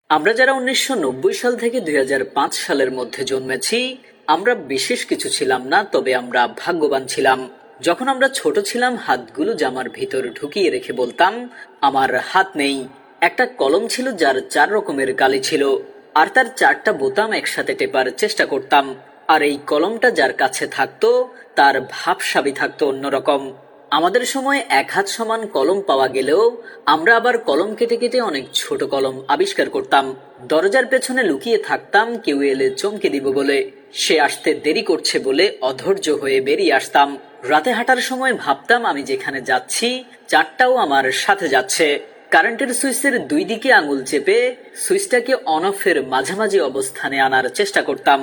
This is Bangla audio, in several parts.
আমরা যারা ১৯৯০ সাল থেকে ২০০৫ সালের মধ্যে জন্মেছি, আমরা বিশেষ কিছু ছিলাম না, তবে আমরা ভাগ্যবান ছিলাম। যখন আমরা ছোট ছিলাম, হাতগুলো জামার ভিতর ঢুকিয়ে রেখে বলতাম, আমার হাত নেই। একটা কলম ছিল যার ৪ রকমের কালি ছিল, আর তার ৪টা বোতাম একসাথে টেপার চেষ্টা করতাম। আর এই কলমটা যার কাছে থাকতো, তার ভাবসাবি থাকতো অন্যরকম। আমাদের সময় ১ হাত সমান কলম পাওয়া গেলেও আমরা আবার কলম কেটে কেটে অনেক ছোট কলম আবিষ্কার করতাম। দরজার পেছনে লুকিয়ে থাকতাম, কেউ এলে চমকে দিব বলে। সে আসতে দেরি করছে বলে অধৈর্য হয়ে বেরিয়ে আসতাম। রাতে হাঁটার সময় ভাবতাম আমি যেখানে যাচ্ছি, চারটাও আমার সাথে যাচ্ছে। কারেন্টের সুইচের ২ দিকে আঙুল চেপে সুইচটাকে অন অফের মাঝামাঝি অবস্থানে আনার চেষ্টা করতাম।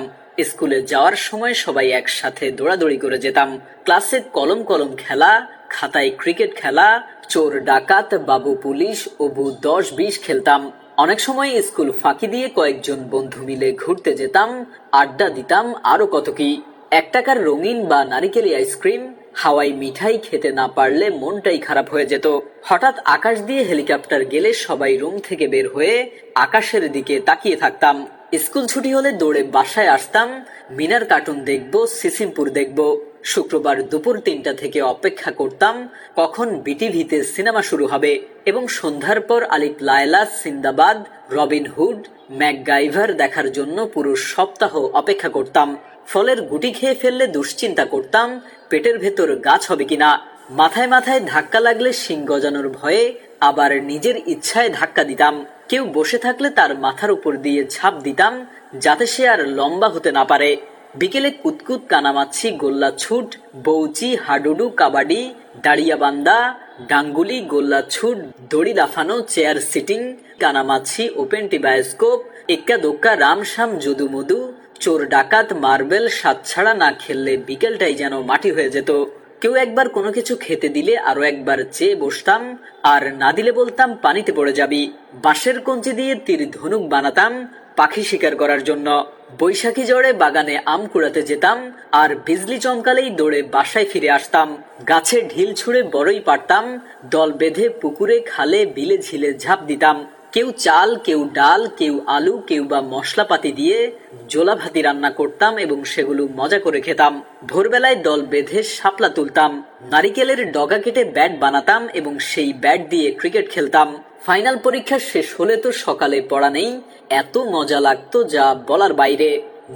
স্কুলে যাওয়ার সময় সবাই একসাথে দৌড়াদৌড়ি করে যেতাম। ক্লাসে কলম কলম খেলা, খাতায় ক্রিকেট খেলা, চোর ডাকাত, বাবু পুলিশ, অবু ১০-২০ খেলতাম। অনেক সময় স্কুল ফাঁকি দিয়ে কয়েকজন বন্ধু মিলে ঘুরতে যেতাম, আড্ডা দিতাম, আরো কত কি। ১ টাকার রঙিন বা নারিকেলি আইসক্রিম, হাওয়াই মিঠাই খেতে না পারলে মনটাই খারাপ হয়ে যেত। হঠাৎ আকাশ দিয়ে হেলিকপ্টার গেলে সবাই রুম থেকে বের হয়ে আকাশের দিকে তাকিয়ে থাকতাম। স্কুল ছুটি হলে দৌড়ে বাসায় আসতাম, মিনার কার্টুন দেখব, সিসিমপুর দেখব। শুক্রবার দুপুর ৩টা থেকে অপেক্ষা করতাম কখন বিটিভিতে সিনেমা শুরু হবে, এবং সন্ধ্যার পর আলিফ Laila, Sinbad, Robin Hood, MacGyver দেখার জন্য পুরো সপ্তাহ অপেক্ষা করতাম। ফলের গুটি খেয়ে ফেললে দুশ্চিন্তা করতাম পেটের ভেতর গাছ হবে কিনা। মাথায় মাথায় ধাক্কা লাগলে শিং গজানোর ভয়ে আবার নিজের ইচ্ছায় ধাক্কা দিতাম। কেউ বসে থাকলে তার মাথার উপর দিয়ে ঝাঁপ দিতাম, যাতে সে আর লম্বা হতে না পারে। বিকেলে কুতকুত, কানামাছি, গোল্লা ছুট, বৌচি, হাডুডু, কাবাডি, দাঁড়িয়াবান্ধা, ডাঙ্গুলি, গোল্লা ছুট, দড়ি লাফানো, চেয়ার সিটিং, কানামাছি, ওপেন টি বায়োস্কোপ, এক্কা দোক্কা, রামসাম, যদু মধু, চোর ডাকাত, মার্বেল। সাত ছাড়া না খেললে বিকেলটাই যেন মাটি হয়ে যেত। কেউ একবার কোনো কিছু খেতে দিলে আরো একবার চেয়ে বসতাম, আর না দিলে বলতাম পানিতে পড়ে যাবি। বাঁশের কঞ্চি দিয়ে তীর ধনুক বানাতাম পাখি শিকার করার জন্য। বৈশাখী ঝড়ে বাগানে আম কুড়াতে যেতাম, আর বিজলি চমকালেই দৌড়ে বাসায় ফিরে আসতাম। গাছে ঢিল ছুঁড়ে বড়ই পারতাম, দল বেঁধে পুকুরে, খালে, বিলে, ঝিলে ঝাঁপ দিতাম। কেউ চাল, কেউ ডাল, কেউ আলু, কেউ বা মশলাপাতি দিয়ে জোলা ভাতি রান্না করতাম এবং সেগুলো মজা করে খেতাম। ভোরবেলায় দল বেঁধে শাপলা তুলতাম, নারিকেলের ডগা কেটে ব্যাট বানাতাম এবং সেই ব্যাট দিয়ে ক্রিকেট খেলতাম। ফাইনাল পরীক্ষা শেষ হলে তো সকালে পড়া নেই, এত মজা লাগতো যা বলার বাইরে।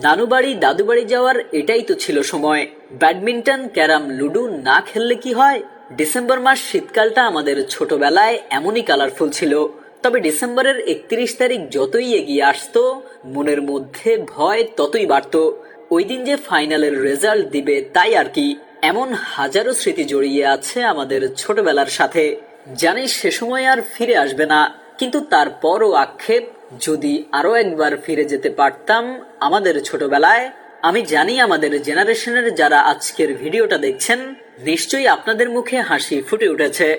নানু বাড়ি, দাদু বাড়ি যাওয়ার এটাই তো ছিল সময়। ব্যাডমিন্টন, ক্যারাম, লুডো না খেললে কি হয়। ডিসেম্বর মাস, শীতকালটা আমাদের ছোটবেলায় এমনই কালারফুল ছিল। তবে ডিসেম্বরের ৩১ তারিখ যতই এগিয়ে আসতো, মনের মধ্যে ভয় ততই বাড়ত। ওই দিন যে ফাইনালের রেজাল্ট দিবে তাই আর কি। এমন হাজারো স্মৃতি জড়িয়ে আছে আমাদের ছোটবেলার সাথে। জানি সে সময় আর ফিরে আসবে না, কিন্তু তারপরও আক্ষেপ, যদি আরো একবার ফিরে যেতে পারতাম আমাদের ছোটবেলায়। আমি জানি আমাদের জেনারেশনের যারা আজকের ভিডিওটা দেখছেন, নিশ্চয়ই আপনাদের মুখে হাসি ফুটে উঠেছে।